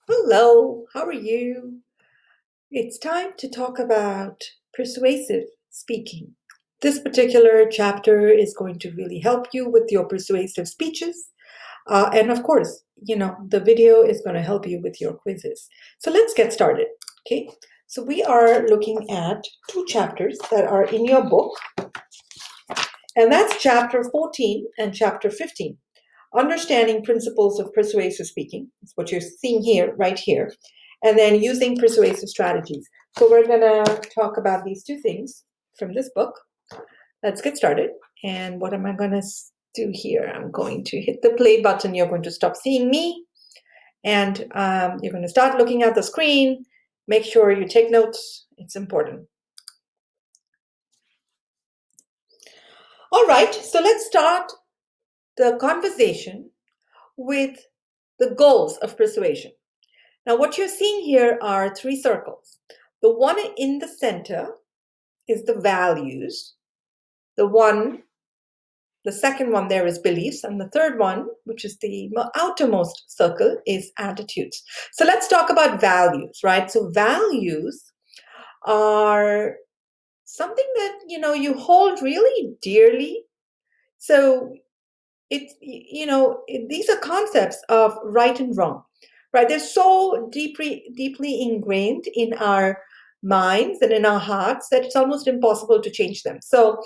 Hello, how are you? It's time to talk about persuasive speaking. This particular chapter is going to really help you with your persuasive speeches. And of course, the video is going to help you with your quizzes. So let's get started. Okay. So we are looking at two chapters that are in your book, and that's chapter 14 and chapter 15. Understanding principles of persuasive speaking. It's what you're seeing here, right here. And then using persuasive strategies. So we're going to talk about these two things from this book. Let's get started. And what am I going to do here? I'm going to hit the play button. You're going to stop seeing me. And you're going to start looking at the screen. Make sure you take notes. It's important. All right. So let's start the conversation with the goals of persuasion. Now, what you're seeing here are three circles. The one in the center is the values. The second one there is beliefs. And the third one, which is the outermost circle, is attitudes. So let's talk about values, right? So values are something that, you hold really dearly. So these are concepts of right and wrong, right? They're so deeply ingrained in our minds and in our hearts that it's almost impossible to change them. So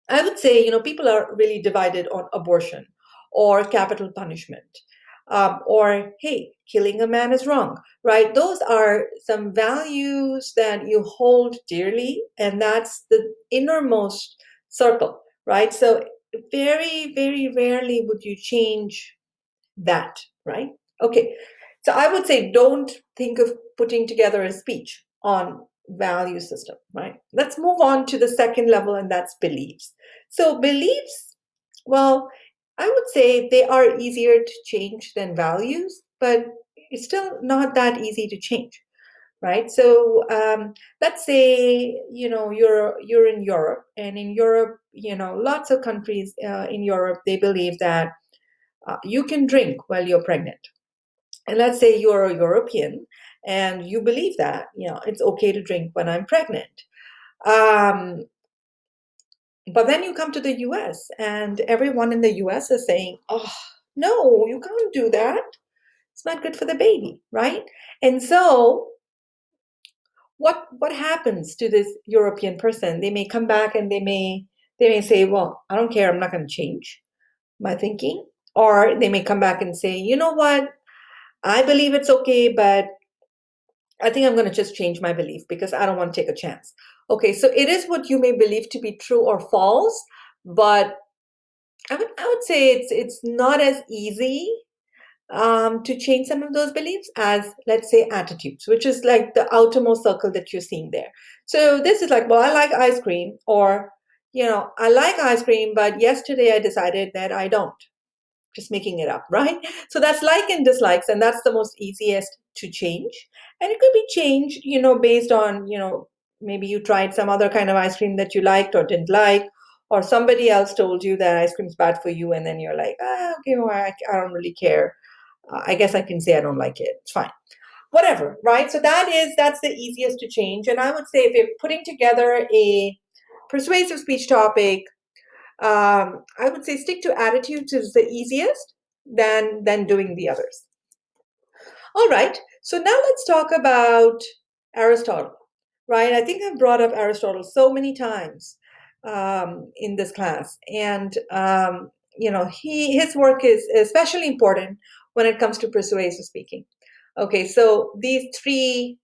I would say, people are really divided on abortion or capital punishment, or hey, killing a man is wrong, right? Those are some values that you hold dearly, and that's the innermost circle, right? So very, very rarely would you change that, right? Okay. So I would say don't think of putting together a speech on value system, right? Let's move on to the second level, and that's beliefs. So beliefs, well, I would say they are easier to change than values, but it's still not that easy to change, right? So let's say you're in Europe, and in Europe, lots of countries in Europe, they believe that you can drink while you're pregnant. And let's say you're a European and you believe that, it's okay to drink when I'm pregnant. Um, but then you come to the US and everyone in the US is saying, oh, no, you can't do that. It's not good for the baby, right? And so what happens to this European person? They may come back and they may say, well, I don't care, I'm not going to change my thinking. Or they may come back and say, you know what? I believe it's okay, but I think I'm going to just change my belief because I don't want to take a chance. Okay, so it is what you may believe to be true or false, but I would say it's not as easy to change some of those beliefs as, let's say, attitudes, which is like the outermost circle that you're seeing there. So this is like, well, I like ice cream, or I like ice cream, but yesterday I decided that I don't. Just making it up, right? So that's like and dislikes, and that's the most easiest to change. And it could be changed, based on, maybe you tried some other kind of ice cream that you liked or didn't like, or somebody else told you that ice cream's bad for you, and then you're like, okay, well, I don't really care. I guess I can say I don't like it. It's fine. Whatever, right? So that's the easiest to change. And I would say if you're putting together a persuasive speech topic, I would say stick to attitudes is the easiest than doing the others. All right. So now let's talk about Aristotle, right? I think I've brought up Aristotle so many times in this class, and his work is especially important when it comes to persuasive speaking. Okay, so these three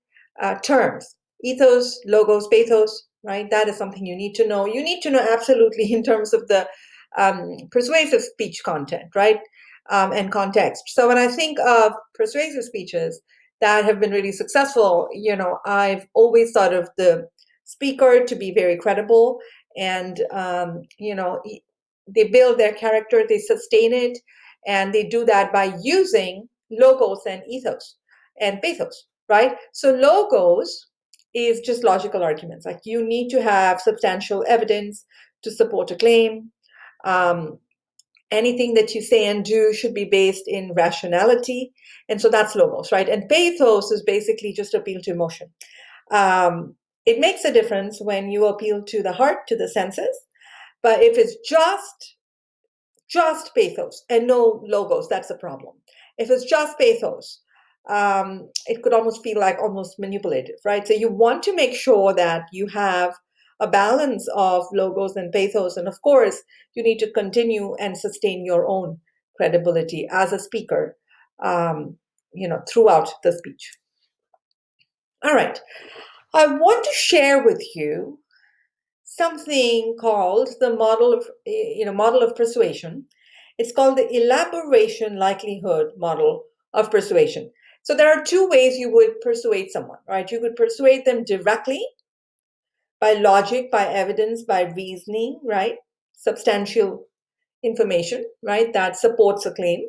terms: ethos, logos, pathos, right? That is something you need to know. You need to know absolutely in terms of the persuasive speech content, right? And context. So when I think of persuasive speeches that have been really successful, I've always thought of the speaker to be very credible, and they build their character, they sustain it, and they do that by using logos and ethos and pathos, right? So logos is just logical arguments. Like, you need to have substantial evidence to support a claim. Um, Anything that you say and do should be based in rationality. And so that's logos, right? And pathos is basically just appeal to emotion. It makes a difference when you appeal to the heart, to the senses. But if it's just pathos and no logos, that's a problem. If it's just pathos, it could almost feel like almost manipulative, right? So you want to make sure that you have a balance of logos and pathos. And of course, you need to continue and sustain your own credibility as a speaker, throughout the speech. All right. I want to share with you something called the model of persuasion. It's called the elaboration likelihood model of persuasion. So there are two ways you would persuade someone, right? You could persuade them directly by logic, by evidence, by reasoning, right? Substantial information, right? That supports a claim.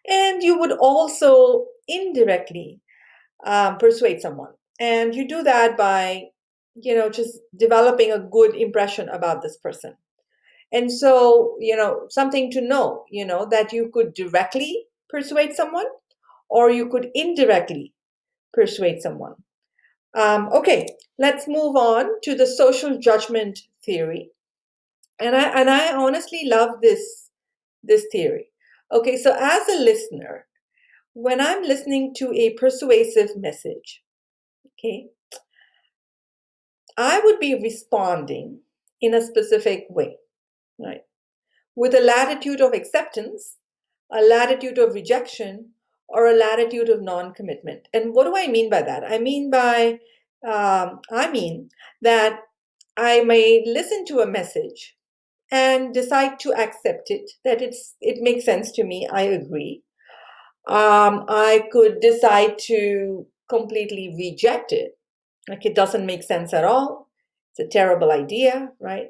And you would also indirectly persuade someone. And you do that by, just developing a good impression about this person. And so, something to know, that you could directly persuade someone or you could indirectly persuade someone. Okay, let's move on to the social judgment theory. And I honestly love this theory. Okay, so as a listener, when I'm listening to a persuasive message, okay, I would be responding in a specific way, right? With a latitude of acceptance, a latitude of rejection, or a latitude of non-commitment. And what do I mean by that? I mean that I may listen to a message and decide to accept it, that it makes sense to me, I agree. I could decide to completely reject it, like it doesn't make sense at all. It's a terrible idea, right?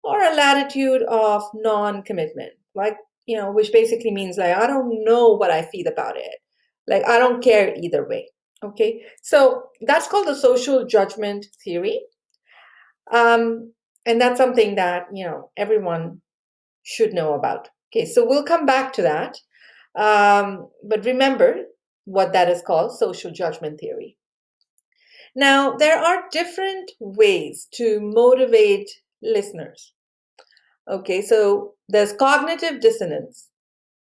Or a latitude of non-commitment, like, which basically means like, I don't know what I feel about it. Like, I don't care either way. Okay. So that's called the social judgment theory. And that's something that, everyone should know about. Okay. So we'll come back to that. But remember what that is called, social judgment theory. Now, there are different ways to motivate listeners. Okay, so there's cognitive dissonance,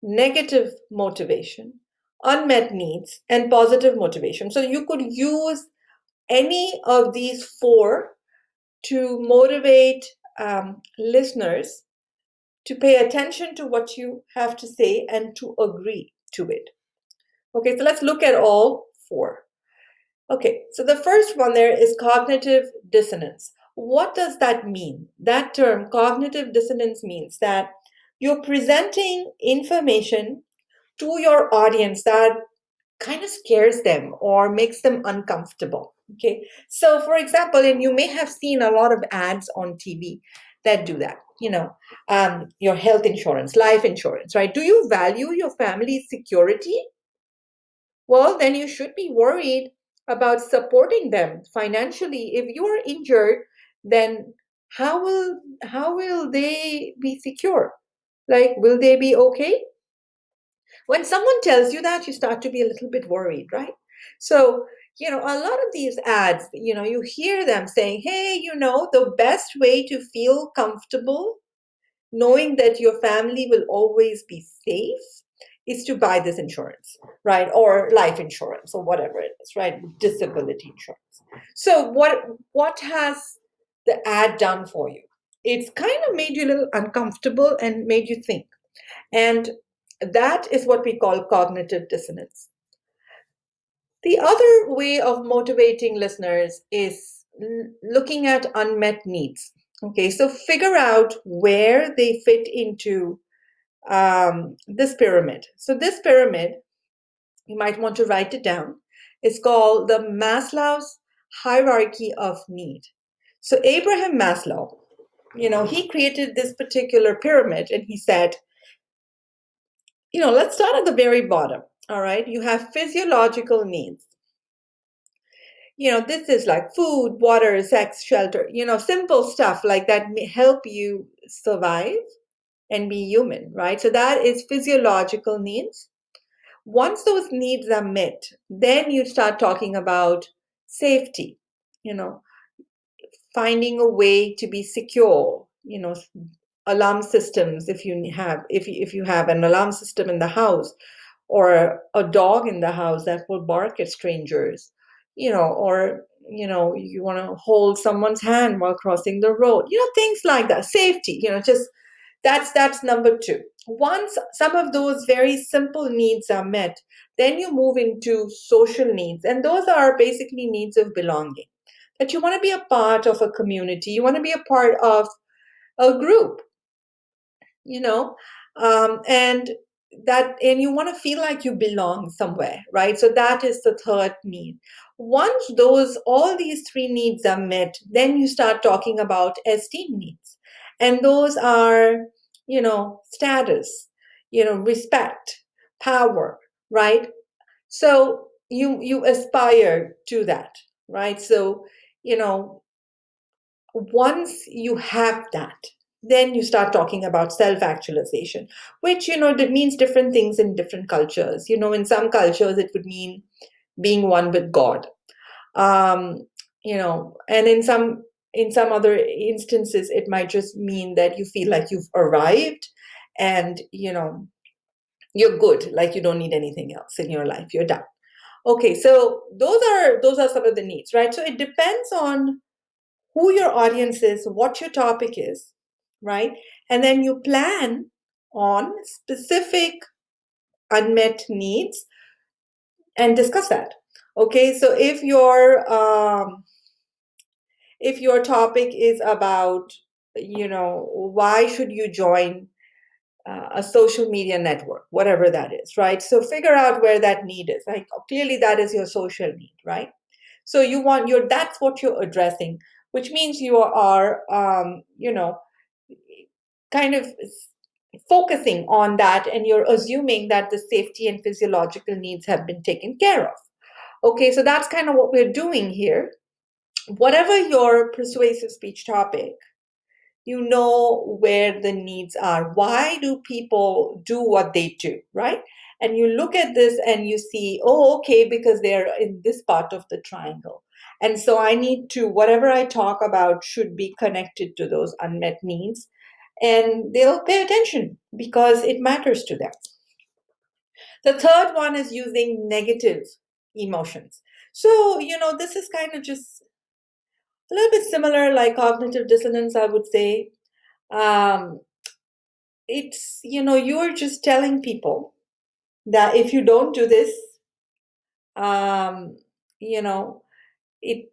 negative motivation, unmet needs, and positive motivation. So you could use any of these four to motivate listeners to pay attention to what you have to say and to agree to it. Okay, so let's look at all four. Okay, so the first one there is cognitive dissonance. What does that mean? That term, cognitive dissonance, means that you're presenting information to your audience that kind of scares them or makes them uncomfortable. Okay, so for example, and you may have seen a lot of ads on TV that do that. Your health insurance, life insurance, right? Do you value your family's security? Well, then you should be worried about supporting them financially. If you are injured, then how will they be secure? Like, will they be okay? When someone tells you that, you start to be a little bit worried, right? So, a lot of these ads, you hear them saying, hey, the best way to feel comfortable knowing that your family will always be safe is to buy this insurance, right? Or life insurance or whatever it is, right? Disability insurance. So what has the ad done for you? It's kind of made you a little uncomfortable and made you think. And that is what we call cognitive dissonance. The other way of motivating listeners is looking at unmet needs. Okay, so figure out where they fit into this pyramid. So this pyramid, you might want to write it down. It's called the Maslow's hierarchy of need. So Abraham Maslow, he created this particular pyramid and he said, let's start at the very bottom. All right, you have physiological needs. This is like food, water, sex, shelter, simple stuff like that may help you survive. and be human, right? So that is physiological needs. Once those needs are met, then you start talking about safety, you know, finding a way to be secure, alarm systems. If you have an alarm system in the house, or a dog in the house that will bark at strangers, or you want to hold someone's hand while crossing the road, things like that. Safety, just that's number two. Once some of those very simple needs are met, then you move into social needs, and those are basically needs of belonging, that you want to be a part of a community, you want to be a part of a group, you know and you want to feel like you belong somewhere, right? So that is the third need. Once those all these three needs are met, then you start talking about esteem needs, and those are status, respect, power, right? So you aspire to that, right? So you know once you have that, then you start talking about self actualization, which that means different things in different cultures. In some cultures it would mean being one with God. um and in some other instances it might just mean that you feel like you've arrived, and you're good, like you don't need anything else in your life, you're done. Okay, so those are some of the needs, right? So it depends on who your audience is, what your topic is, right? And then you plan on specific unmet needs and discuss that. Okay, so if your topic is about, why should you join a social media network, whatever that is, right? So figure out where that need is. Like clearly that is your social need, right? So that's what you're addressing, which means you are kind of focusing on that, and you're assuming that the safety and physiological needs have been taken care of. Okay, so that's kind of what we're doing here. Whatever your persuasive speech topic, you know where the needs are. Why do people do what they do, right? And you look at this and you see, oh, okay, because they're in this part of the triangle. And so I need to, whatever I talk about should be connected to those unmet needs, and they'll pay attention because it matters to them. The third one is using negative emotions. So, this is kind of just a little bit similar, like cognitive dissonance, I would say. Um, it's, you're just telling people that if you don't do this, um, you know, it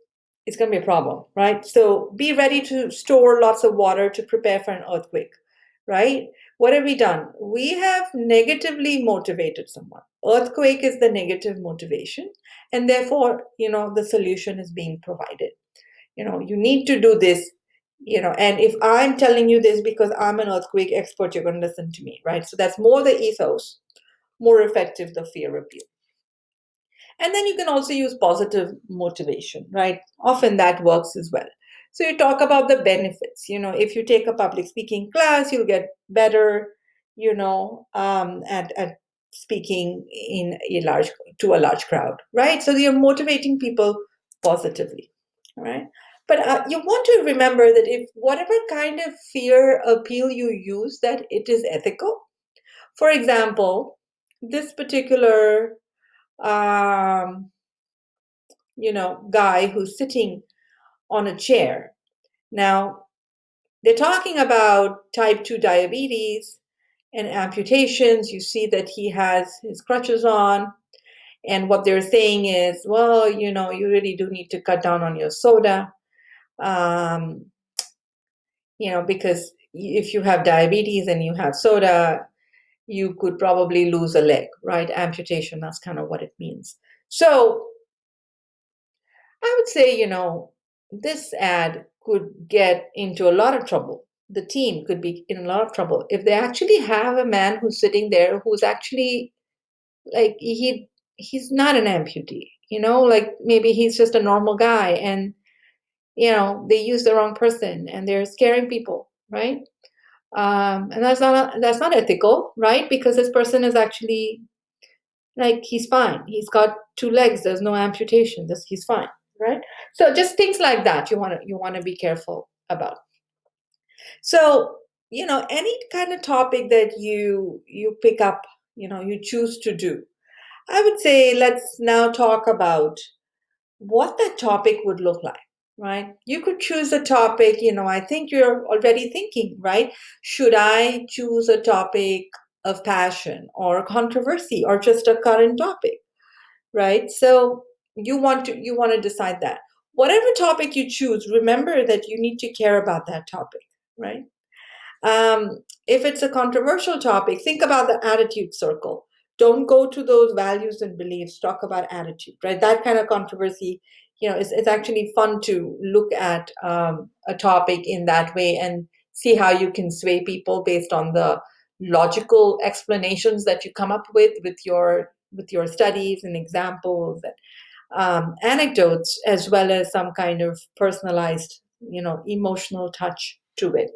it's going to be a problem, right? So be ready to store lots of water to prepare for an earthquake, right? What have we done? We have negatively motivated someone. Earthquake is the negative motivation, and therefore, the solution is being provided. You need to do this, and if I'm telling you this because I'm an earthquake expert, you're going to listen to me, right? So that's more the ethos, more effective the fear review. And then you can also use positive motivation, right? Often that works as well. So you talk about the benefits. If you take a public speaking class, you'll get better, at speaking in a large crowd, right? So you're motivating people positively, right? But you want to remember that if whatever kind of fear appeal you use, that it is ethical. For example, this particular um, guy who's sitting on a chair. Now, they're talking about type 2 diabetes and amputations. You see that he has his crutches on. And what they're saying is, well, you really do need to cut down on your soda, um, because if you have diabetes and you have soda, you could probably lose a leg, right? Amputation, that's kind of what it means. So I would say, this ad could get into a lot of trouble. The team could be in a lot of trouble if they actually have a man who's sitting there who's actually like he's not an amputee, like maybe he's just a normal guy, and they use the wrong person and they're scaring people, right? And that's not ethical, right? Because this person is actually like, he's fine. He's got two legs. There's no amputation. He's fine, right? So just things like that you want to be careful about. So, any kind of topic that you pick up, you choose to do. I would say let's now talk about what that topic would look like, right? You could choose a topic, I think you're already thinking, right? Should I choose a topic of passion or controversy or just a current topic, right? So you want to decide that. Whatever topic you choose, remember that you need to care about that topic, right? If it's a controversial topic, think about the attitude circle. Don't go to those values and beliefs. Talk about attitude, right? That kind of controversy, it's actually fun to look at a topic in that way and see how you can sway people based on the logical explanations that you come up with your studies and examples and anecdotes, as well as some kind of personalized, emotional touch to it.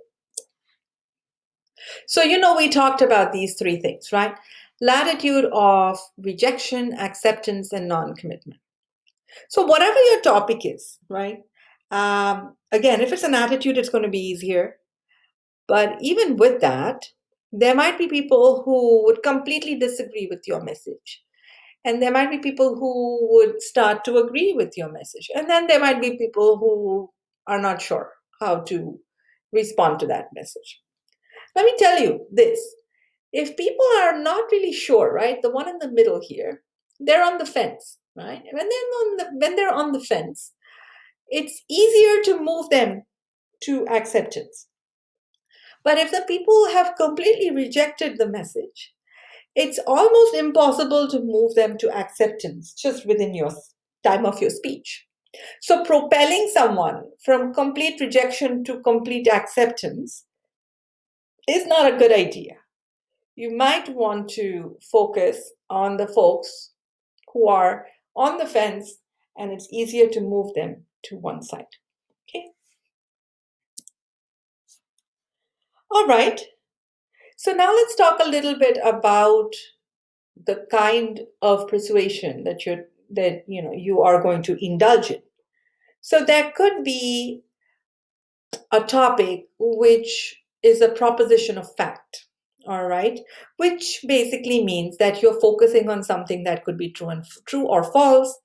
So, we talked about these three things, right? Latitude of rejection, acceptance, and non commitment. So, whatever your topic is, right? Again, if it's an attitude, it's going to be easier. But even with that, there might be people who would completely disagree with your message. And there might be people who would start to agree with your message. And then there might be people who are not sure how to respond to that message. Let me tell you this. If people are not really sure, right, the one in the middle here, they're on the fence, right? When they're on the fence, it's easier to move them to acceptance. But if the people have completely rejected the message, it's almost impossible to move them to acceptance just within your time of your speech. So propelling someone from complete rejection to complete acceptance is not a good idea. You might want to focus on the folks who are on the fence, and it's easier to move them to one side. Okay. All right. So now let's talk a little bit about the kind of persuasion that you are going to indulge in. So there could be a topic which is a proposition of fact. All right, which basically means that you're focusing on something that could be true or false,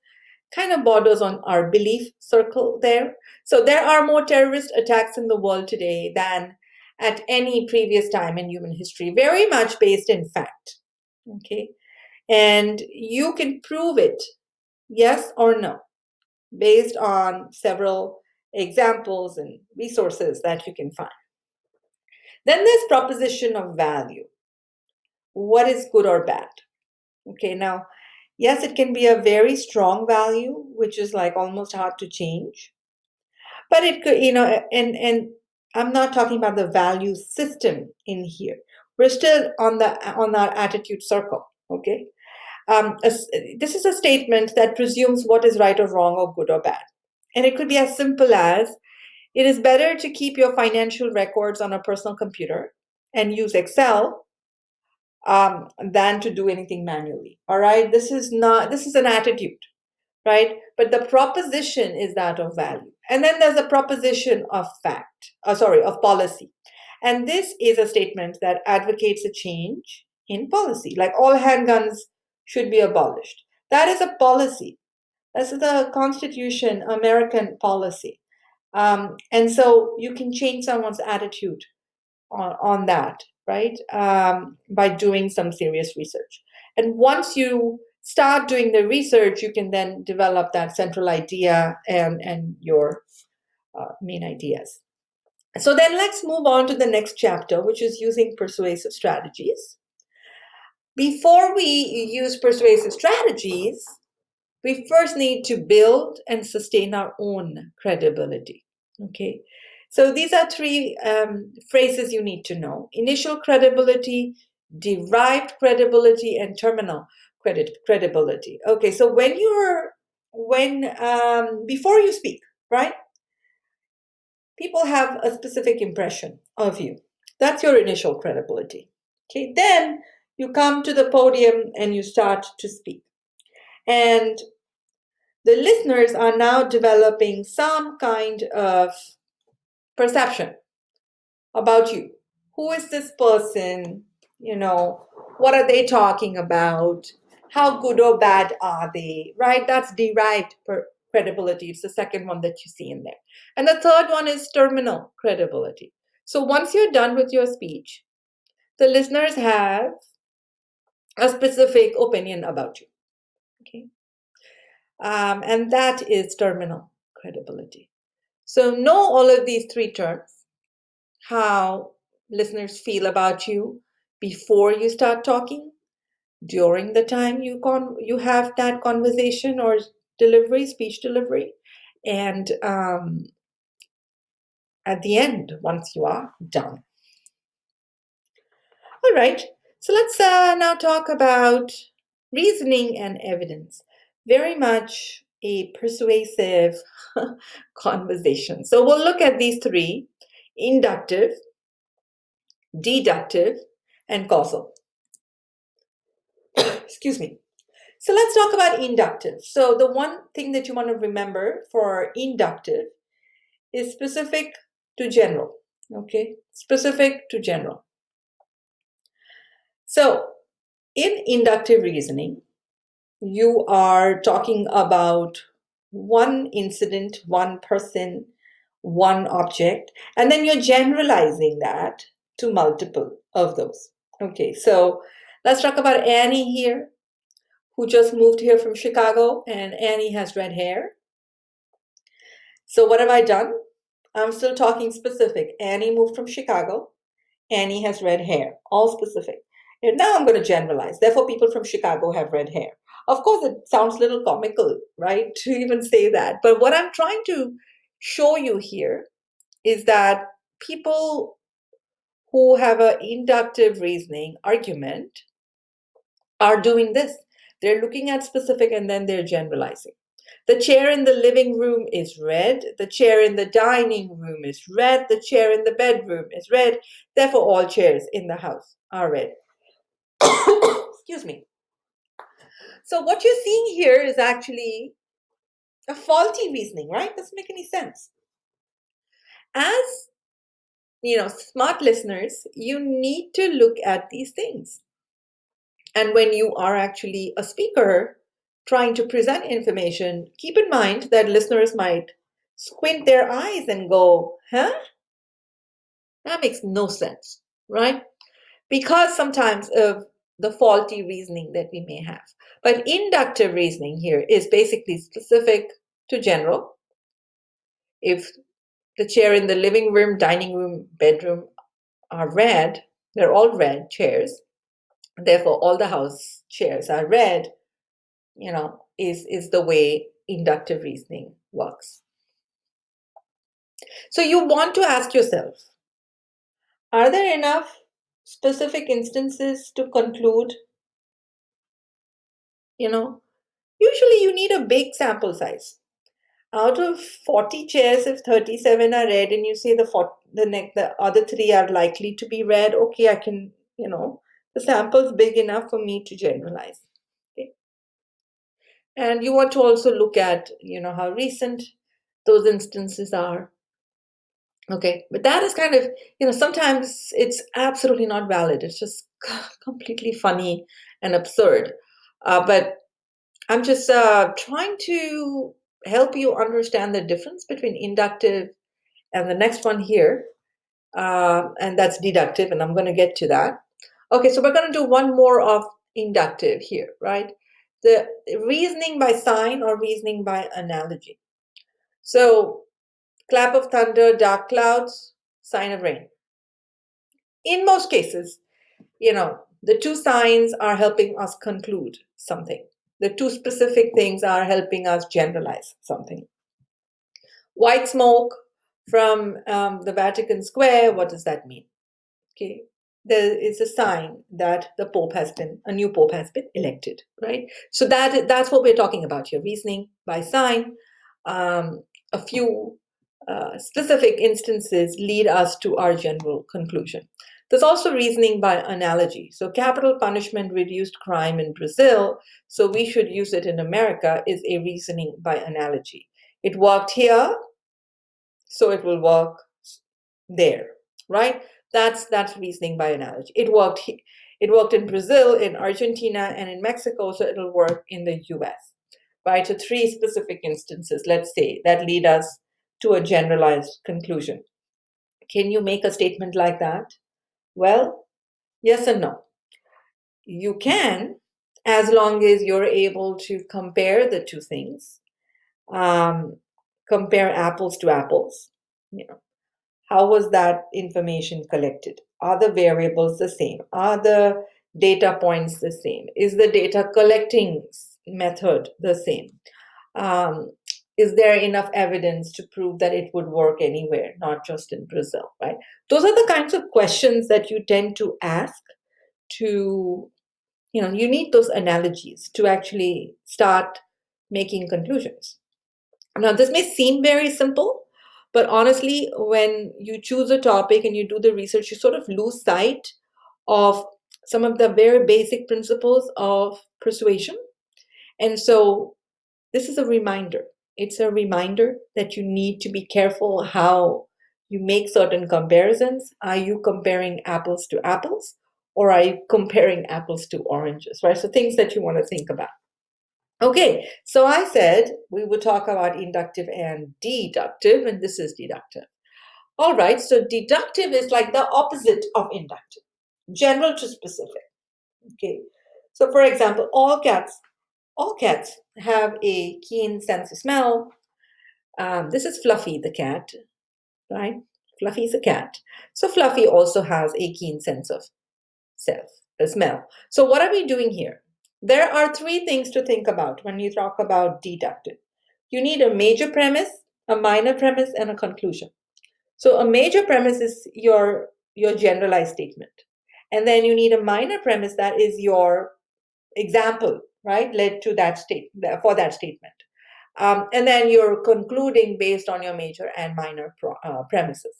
kind of borders on our belief circle there. So there are more terrorist attacks in the world today than at any previous time in human history, very much based in fact. Okay. And you can prove it, yes or no, based on several examples and resources that you can find. Then there's proposition of value. What is good or bad? Okay, now, yes, it can be a very strong value, which is like almost hard to change. But it could, and I'm not talking about the value system in here. We're still on our attitude circle. Okay, this is a statement that presumes what is right or wrong or good or bad, and it could be as simple as it is better to keep your financial records on a personal computer and use Excel than to do anything manually. All right, this is an attitude, right? But the proposition is that of value. And then there's a proposition of of policy. And this is a statement that advocates a change in policy, like all handguns should be abolished. That is a policy. This is the Constitution, American policy. And so you can change someone's attitude on that, right? By doing some serious research. And once you start doing the research, you can then develop that central idea and your main ideas. So then let's move on to the next chapter, which is using persuasive strategies. Before we use persuasive strategies, we first need to build and sustain our own credibility. Okay, so these are three phrases you need to know: initial credibility, derived credibility, and terminal credibility. Okay, so when before you speak, right, people have a specific impression of you. That's your initial credibility. Okay, then you come to the podium and you start to speak. And the listeners are now developing some kind of perception about you. Who is this person? What are they talking about? How good or bad are they? Right? That's derived credibility. It's the second one that you see in there. And the third one is terminal credibility. So once you're done with your speech, the listeners have a specific opinion about you. Okay. And that is terminal credibility. So know all of these three terms, how listeners feel about you before you start talking, during the time you have that conversation or speech delivery, and at the end, once you are done. All right, so let's now talk about reasoning and evidence. Very much a persuasive conversation. So we'll look at these three: inductive, deductive, and causal. Excuse me. So let's talk about inductive. So the one thing that you want to remember for inductive is specific to general. Okay, specific to general. So in inductive reasoning, you are talking about one incident, one person, one object, and then you're generalizing that to multiple of those. Okay, so let's talk about Annie here, who just moved here from Chicago, and Annie has red hair. So what have I done? I'm still talking specific. Annie moved from Chicago. Annie has red hair, all specific. And now I'm going to generalize. Therefore, people from Chicago have red hair. Of course, it sounds a little comical, right, to even say that. But what I'm trying to show you here is that people who have an inductive reasoning argument are doing this. They're looking at specific and then they're generalizing. The chair in the living room is red. The chair in the dining room is red. The chair in the bedroom is red. Therefore, all chairs in the house are red. Excuse me. So what you're seeing here is actually a faulty reasoning, right? Doesn't make any sense. As smart listeners, you need to look at these things. And when you are actually a speaker trying to present information, keep in mind that listeners might squint their eyes and go, huh? That makes no sense, right? Because sometimes of the faulty reasoning that we may have. But inductive reasoning here is basically specific to general. If the chair in the living room, dining room, bedroom are red, they're all red chairs. Therefore, all the house chairs are red, is the way inductive reasoning works. So you want to ask yourself, are there enough specific instances to conclude? Usually you need a big sample size. Out of 40 chairs, if 37 are red and you say the other three are likely to be red, okay, I can, the sample's big enough for me to generalize. Okay. And you want to also look at, how recent those instances are. Okay, but that is kind of, sometimes it's absolutely not valid. It's just completely funny and absurd. But I'm just trying to help you understand the difference between inductive and the next one here, and that's deductive, and I'm going to get to that. Okay, so we're going to do one more of inductive here, right? The reasoning by sign or reasoning by analogy. So clap of thunder, dark clouds, sign of rain. In most cases, the two signs are helping us conclude something. The two specific things are helping us generalize something. White smoke from the Vatican Square, what does that mean? Okay, there is a sign that a new pope has been elected, right? So that's what we're talking about here, reasoning by sign. A few specific instances lead us to our general conclusion. There's also reasoning by analogy. So, capital punishment reduced crime in Brazil, so we should use it in America, is a reasoning by analogy. It worked here, so it will work there, right? That's reasoning by analogy. It worked in Brazil, in Argentina, and in Mexico, so it'll work in the US, right? So three specific instances, let's say, that lead us to a generalized conclusion. Can you make a statement like that? Well, yes and no. You can, as long as you're able to compare the two things, um, compare apples to apples. You know, how was that information collected? Are the variables the same? Are the data points the same? Is the data collecting method the same? Um, is there enough evidence to prove that it would work anywhere, not just in Brazil, right? Those are the kinds of questions that you tend to ask to, you need those analogies to actually start making conclusions. Now, this may seem very simple, but honestly, when you choose a topic and you do the research, you sort of lose sight of some of the very basic principles of persuasion. And so, this is a reminder. It's a reminder that you need to be careful how you make certain comparisons. Are you comparing apples to apples, or are you comparing apples to oranges, right? So, things that you want to think about. Okay, so I said we would talk about inductive and deductive, and this is deductive. All right, so deductive is like the opposite of inductive, general to specific. Okay, so for example, all cats have a keen sense of smell. This is Fluffy the cat, right? Fluffy is a cat. So Fluffy also has a keen sense of smell. So what are we doing here? There are three things to think about when you talk about deductive. You need a major premise, a minor premise, and a conclusion. So a major premise is your generalized statement. And then you need a minor premise that is your example, right, led to that state for that statement. And then you're concluding based on your major and minor premises.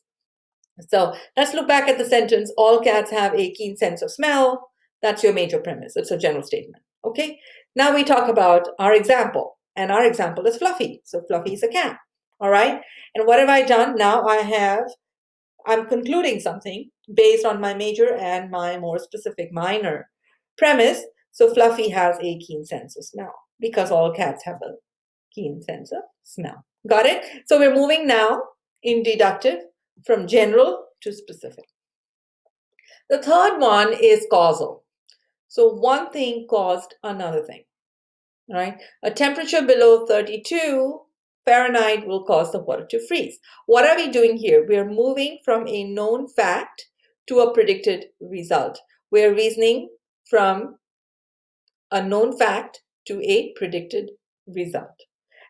So let's look back at the sentence. All cats have a keen sense of smell. That's your major premise. It's a general statement. Okay. Now we talk about our example. And our example is Fluffy. So Fluffy is a cat. All right. And what have I done? Now I'm concluding something based on my major and my more specific minor premise. So Fluffy has a keen sense of smell because all cats have a keen sense of smell. Got it? So we're moving now in deductive from general to specific. The third one is causal. So one thing caused another thing, right? A temperature below 32 Fahrenheit will cause the water to freeze. What are we doing here? We're moving from a known fact to a predicted result. We're reasoning from a known fact to a predicted result.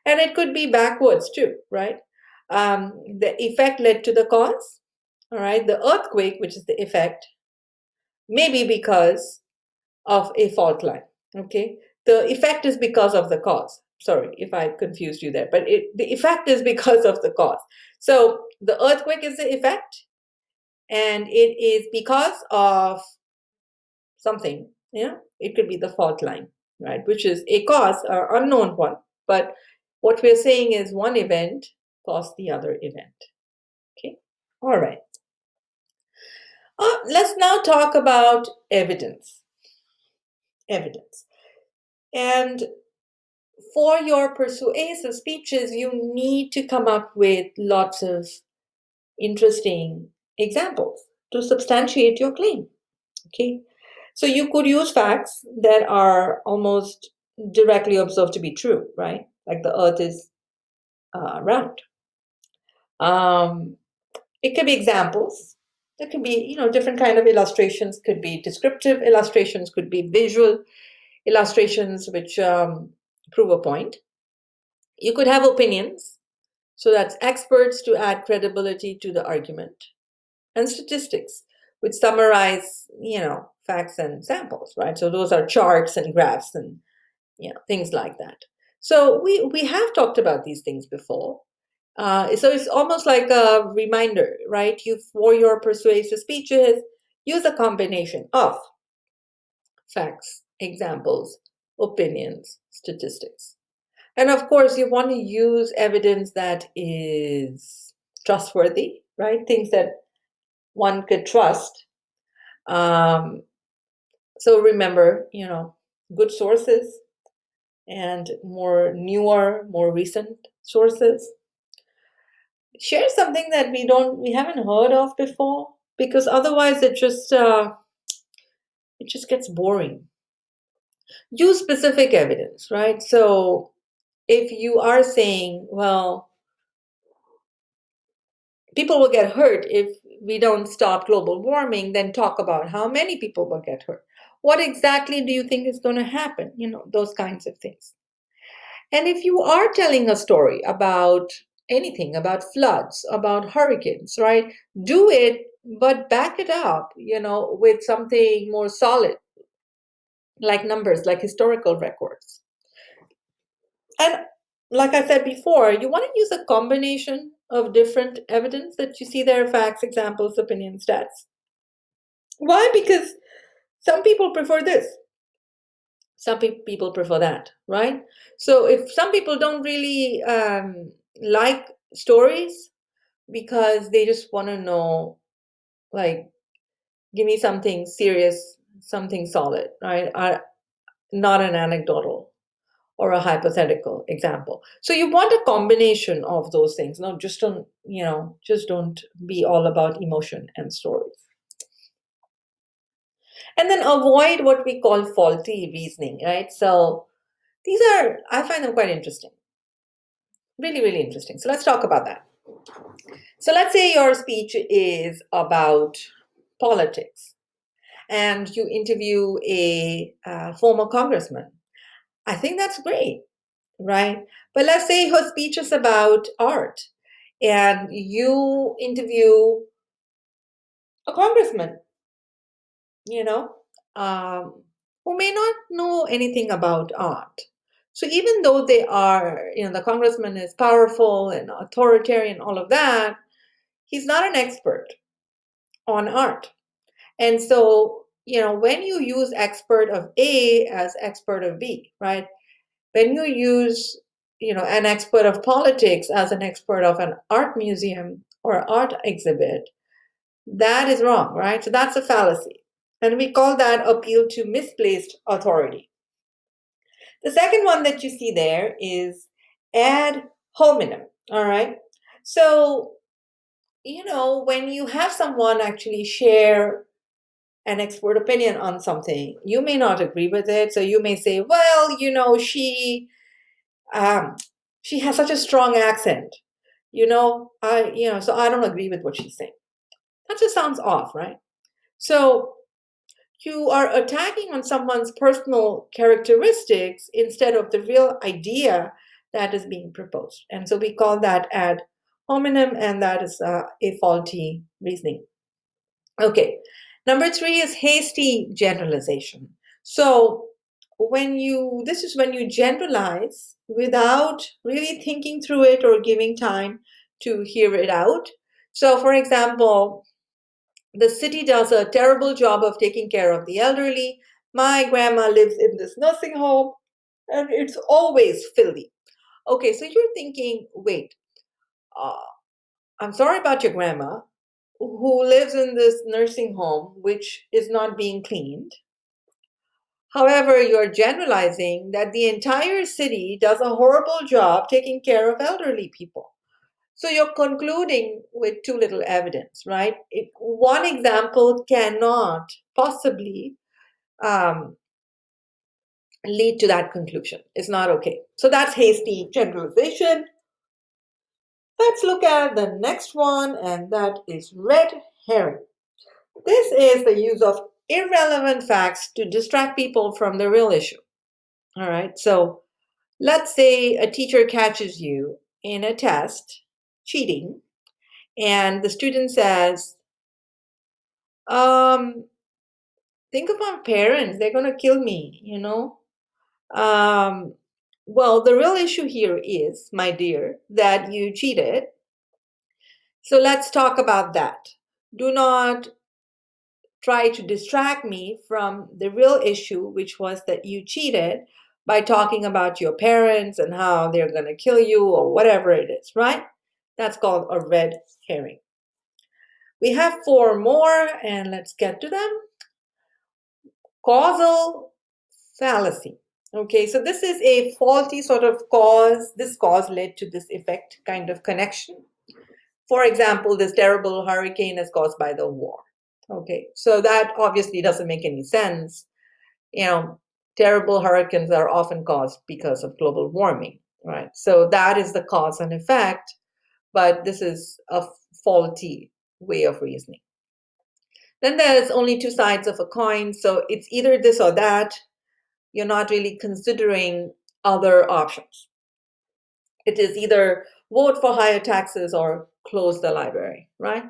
And it could be backwards too, right? The effect led to the cause. All right, the earthquake, which is the effect, may be because of a fault line. Okay, the effect is because of the cause. Sorry if I confused you there, but the effect is because of the cause. So the earthquake is the effect, and it is because of something. Yeah, it could be the fault line, right, which is a cause or unknown one. But what we're saying is one event caused the other event. Okay, all right. Let's now talk about evidence. Evidence. And for your persuasive speeches, you need to come up with lots of interesting examples to substantiate your claim. Okay, so you could use facts that are almost directly observed to be true, right? Like the earth is round. It could be examples. There could be, different kind of illustrations. Could be descriptive illustrations. Could be visual illustrations which prove a point. You could have opinions. So that's experts to add credibility to the argument, and statistics, which summarize, facts and samples, right? So those are charts and graphs and things like that. So we have talked about these things before. So it's almost like a reminder, right? You for your persuasive speeches, use a combination of facts, examples, opinions, statistics. And of course, you want to use evidence that is trustworthy, right? Things that one could trust. Um, so remember, good sources and more newer, more recent sources. Share something that we haven't heard of before, because otherwise it just gets boring. Use specific evidence, right? So if you are saying, well, people will get hurt if we don't stop global warming, then talk about how many people will get hurt. What exactly do you think is going to happen? Those kinds of things. And if you are telling a story about anything, about floods, about hurricanes, right? Do it, but back it up, with something more solid, like numbers, like historical records. And like I said before, you want to use a combination of different evidence that you see there: facts, examples, opinion, stats. Why? Because some people prefer this, some people prefer that, right? So if some people don't really like stories because they just want to know, like, give me something serious, something solid, right? Not an anecdotal or a hypothetical example. So you want a combination of those things. No, just don't be all about emotion and stories. And then avoid what we call faulty reasoning, right? So I find them quite interesting. Really, really interesting. So let's talk about that. So let's say your speech is about politics and you interview a former congressman. I think that's great, right? But let's say her speech is about art and you interview a congressman, you know, um, who may not know anything about art. So even though the congressman is powerful and authoritarian, all of that, he's not an expert on art. And so, when you use expert of A as expert of B, right? When you use, an expert of politics as an expert of an art museum or art exhibit, that is wrong, right? So that's a fallacy. And we call that appeal to misplaced authority. The second one that you see there is ad hominem, all right? So, when you have someone actually share an expert opinion on something, you may not agree with it. So you may say, well, um, she has such a strong accent, so I don't agree with what she's saying. That just sounds off, right? So you are attacking on someone's personal characteristics instead of the real idea that is being proposed. And so we call that ad hominem, and that is a faulty reasoning. Okay. Number three is hasty generalization. So this is when you generalize without really thinking through it or giving time to hear it out. So, for example, the city does a terrible job of taking care of the elderly. My grandma lives in this nursing home and it's always filthy. Okay, so you're thinking, wait, uh, I'm sorry about your grandma who lives in this nursing home which is not being cleaned. However, you're generalizing that the entire city does a horrible job taking care of elderly people. So you're concluding with too little evidence, right? One example cannot possibly um, lead to that conclusion. It's not okay. So that's hasty generalization. Let's look at the next one, and that is red herring. This is the use of irrelevant facts to distract people from the real issue. All right. So let's say a teacher catches you in a test cheating, and the student says, um, think of my parents, they're going to kill me. Um, Well, the real issue here is, my dear, that you cheated. So let's talk about that. Do not try to distract me from the real issue, which was that you cheated by talking about your parents and how they're going to kill you or whatever it is, right? That's called a red herring. We have four more, and let's get to them. Causal fallacy. Okay, so this is a faulty sort of cause. This cause led to this effect kind of connection. For example, this terrible hurricane is caused by the war. Okay, so that obviously doesn't make any sense. You know, terrible hurricanes are often caused because of global warming, right? So that is the cause and effect, but this is a faulty way of reasoning. Then there's only two sides of a coin, so it's either this or that. You're not really considering other options. It is either vote for higher taxes or close the library, right?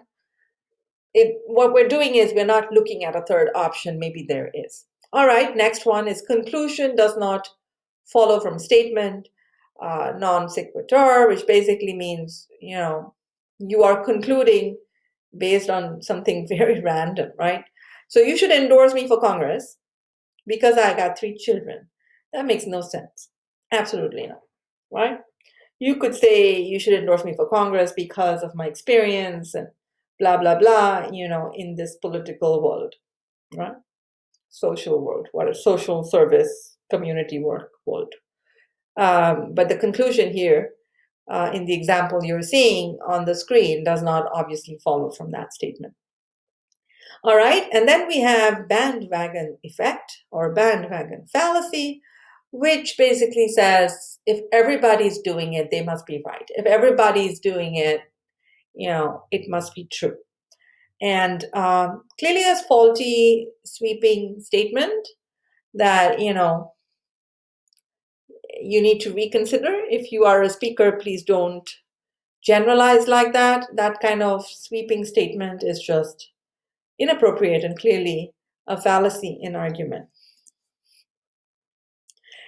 What we're doing is we're not looking at a third option. Maybe there is. All right, next one is conclusion does not follow from statement, non sequitur, which basically means, you are concluding based on something very random, right? So you should endorse me for Congress because I got three children. That makes no sense. Absolutely not, right? You could say you should endorse me for Congress because of my experience and blah, blah, blah, in this political world, right? Social world, what a social service, community work world. But the conclusion here, in the example you're seeing on the screen, does not obviously follow from that statement. All right, and then we have bandwagon effect or bandwagon fallacy, which basically says if everybody's doing it, they must be right. If everybody's doing it, it must be true. And clearly, a faulty, sweeping statement that, you need to reconsider. If you are a speaker, please don't generalize like that. That kind of sweeping statement is just inappropriate and clearly a fallacy in argument.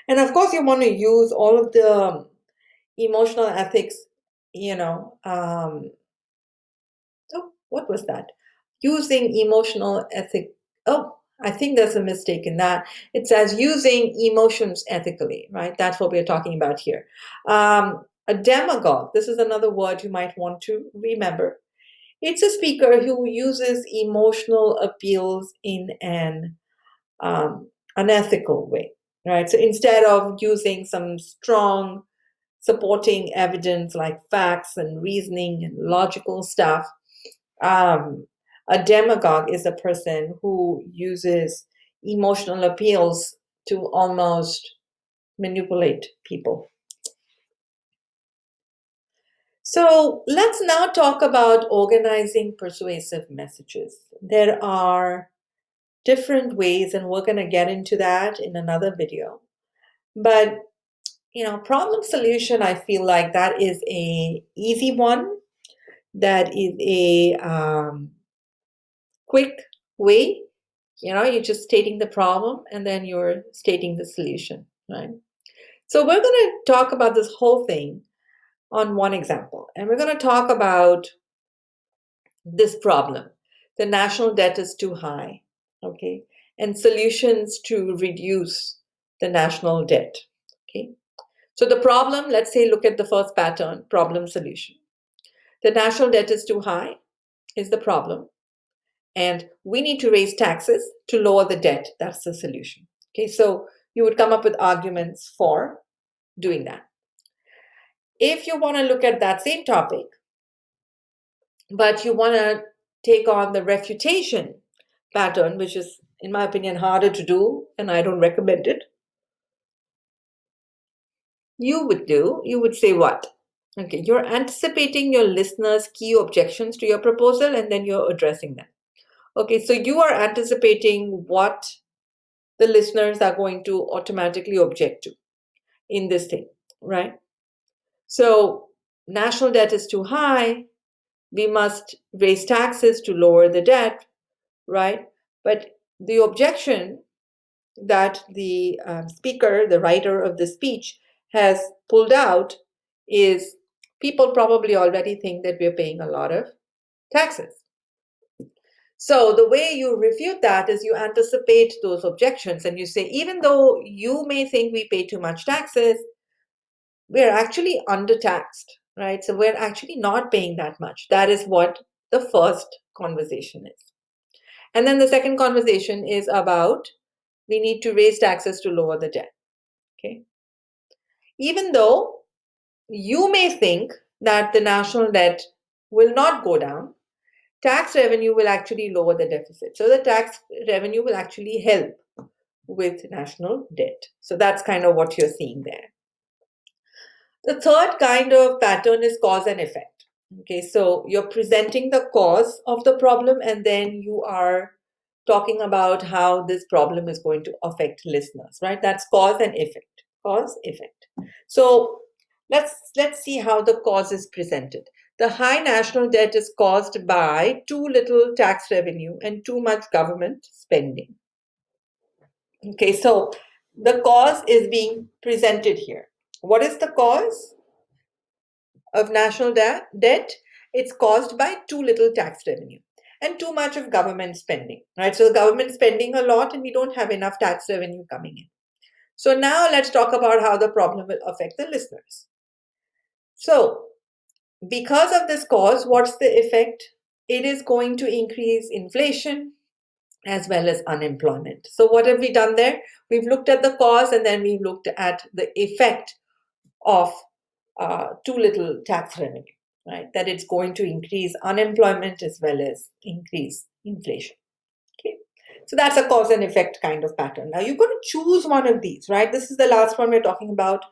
And of course, you want to use all of the emotional ethics, oh, what was that? Using emotional ethic. Oh, I think there's a mistake in that. It says using emotions ethically, right? That's what we're talking about here. A demagogue, this is another word you might want to remember. It's a speaker who uses emotional appeals in an unethical way, right? So instead of using some strong supporting evidence like facts and reasoning and logical stuff, a demagogue is a person who uses emotional appeals to almost manipulate people. So let's now talk about organizing persuasive messages. There are different ways, and we're going to get into that in another video. But problem solution, I feel like that is a easy one. That is a quick way. You're just stating the problem and then you're stating the solution, right? So we're going to talk about this whole thing on one example, and we're going to talk about this problem. The national debt is too high, okay, and solutions to reduce the national debt, okay. So the problem, let's say, look at the first pattern, problem solution. The national debt is too high is the problem. And we need to raise taxes to lower the debt. That's the solution. Okay, so you would come up with arguments for doing that. If you want to look at that same topic, but you want to take on the refutation pattern, which is, in my opinion, harder to do, and I don't recommend it, you would say what? Okay, you're anticipating your listeners' key objections to your proposal and then you're addressing them. Okay, so you are anticipating what the listeners are going to automatically object to in this thing, right? So, national debt is too high. We must raise taxes to lower the debt, right? But the objection that the speaker, the writer of the speech, has pulled out is people probably already think that we're paying a lot of taxes. So the way you refute that is you anticipate those objections and you say, even though you may think we pay too much taxes, we're actually undertaxed, right? So we're actually not paying that much. That is what the first conversation is. And then the second conversation is about we need to raise taxes to lower the debt. Okay. Even though you may think that the national debt will not go down, tax revenue will actually lower the deficit. So the tax revenue will actually help with national debt. So that's kind of what you're seeing there. The third kind of pattern is cause and effect. Okay, so you're presenting the cause of the problem and then you are talking about how this problem is going to affect listeners, right? That's cause and effect. Cause, effect. So let's see how the cause is presented. The high national debt is caused by too little tax revenue and too much government spending. Okay, so the cause is being presented here. What is the cause of national debt? It's caused by too little tax revenue and too much of government spending, right? So the government spending a lot and we don't have enough tax revenue coming in. So now let's talk about how the problem will affect the listeners. So because of this cause, what's the effect? It is going to increase inflation as well as unemployment. So what have we done there? We've looked at the cause and then we've looked at the effect of too little tax revenue, right? That it's going to increase unemployment as well as increase inflation. Okay. So that's a cause and effect kind of pattern. Now you're going to choose one of these, right? This is the last one we're talking about,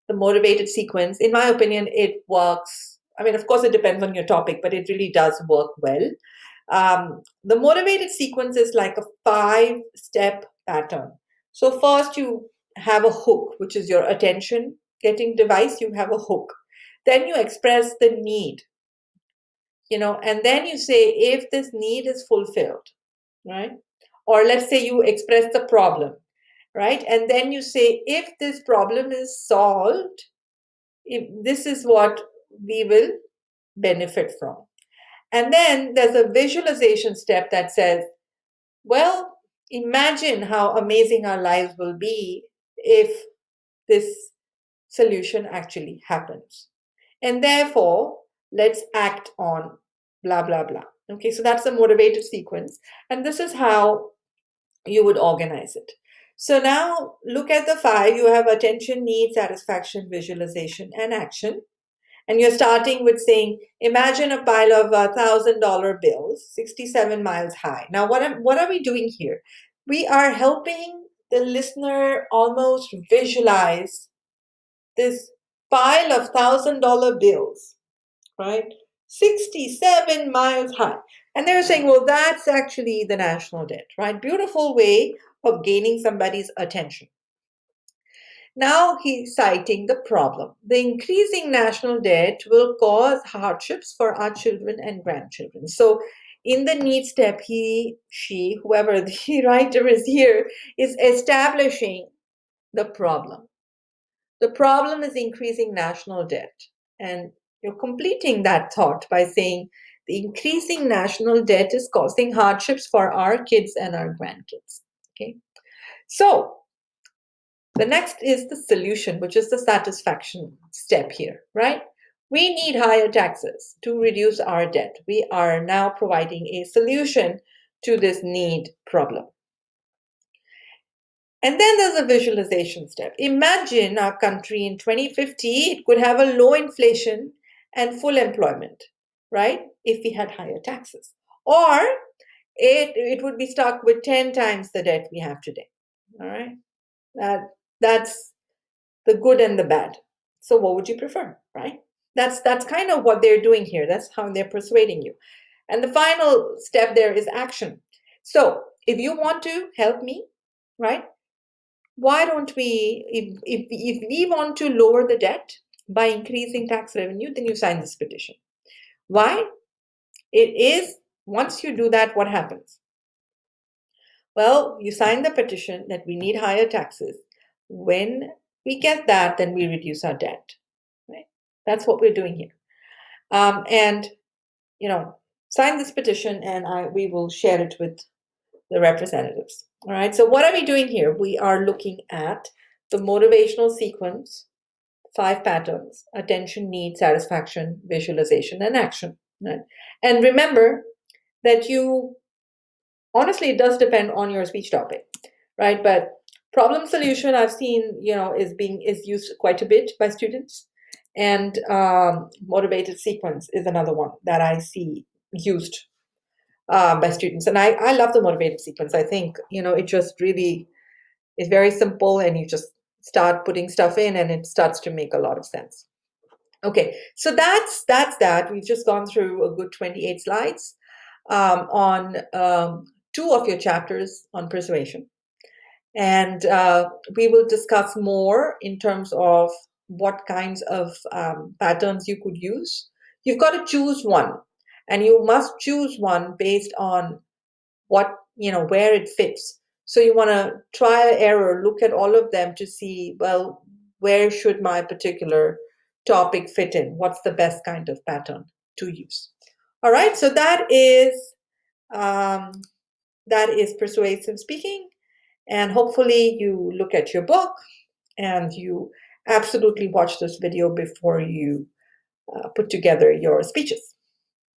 the motivated sequence. In my opinion, it works. I mean, of course, it depends on your topic, but it really does work well. The motivated sequence is like a 5-step pattern. So first you have a hook, which is your attention getting device. You have a hook. Then you express the need, and then you say if this need is fulfilled, right? Or let's say you express the problem, right? And then you say if this problem is solved, if this is what we will benefit from. And then there's a visualization step that says, well, imagine how amazing our lives will be if this solution actually happens. And therefore, let's act on blah, blah, blah. Okay, so that's the motivated sequence. And this is how you would organize it. So now look at the 5. You have attention, need, satisfaction, visualization, and action. And you're starting with saying, imagine a pile of $1,000 bills, 67 miles high. Now, what are we doing here? We are helping the listener almost visualize this pile of $1,000 bills, right? 67 miles high. And they're saying, well, that's actually the national debt, right? Beautiful way of gaining somebody's attention. Now he's citing the problem. The increasing national debt will cause hardships for our children and grandchildren. So in the need step, he, she, whoever the writer is here, is establishing the problem. The problem is increasing national debt. And you're completing that thought by saying the increasing national debt is causing hardships for our kids and our grandkids. Okay. So the next is the solution, which is the satisfaction step here, right? We need higher taxes to reduce our debt. We are now providing a solution to this need problem. And then there's a visualization step. Imagine our country in 2050, it could have a low inflation and full employment, right? If we had higher taxes. Or it would be stuck with 10 times the debt we have today. All right. That's the good and the bad. So what would you prefer, right? That's kind of what they're doing here. That's how they're persuading you. And the final step there is action. So if you want to help me, right? Why don't we, if we want to lower the debt by increasing tax revenue, then you sign this petition. Why? It is, once you do that, what happens? Well, you sign the petition that we need higher taxes. When we get that, then we reduce our debt. Right? That's what we're doing here. And you know, sign this petition, and we will share it with the representatives. All right. So what are we doing here? We are looking at the motivational sequence, 5 patterns: attention, need, satisfaction, visualization, and action. Right? And remember that you honestly, it does depend on your speech topic, right? But problem solution, I've seen, is used quite a bit by students, and motivated sequence is another one that I see used by students. And I love the motivated sequence. I think it just really is very simple, and you just start putting stuff in, and it starts to make a lot of sense. Okay, so that's that. We've just gone through a good 28 slides on 2 of your chapters on persuasion. And we will discuss more in terms of what kinds of patterns you could use. You've got to choose one, and you must choose one based on where it fits. So you want to try error, look at all of them to see, well, where should my particular topic fit in? What's the best kind of pattern to use? All right, so um, that is persuasive speaking. And hopefully you look at your book and you absolutely watch this video before you put together your speeches.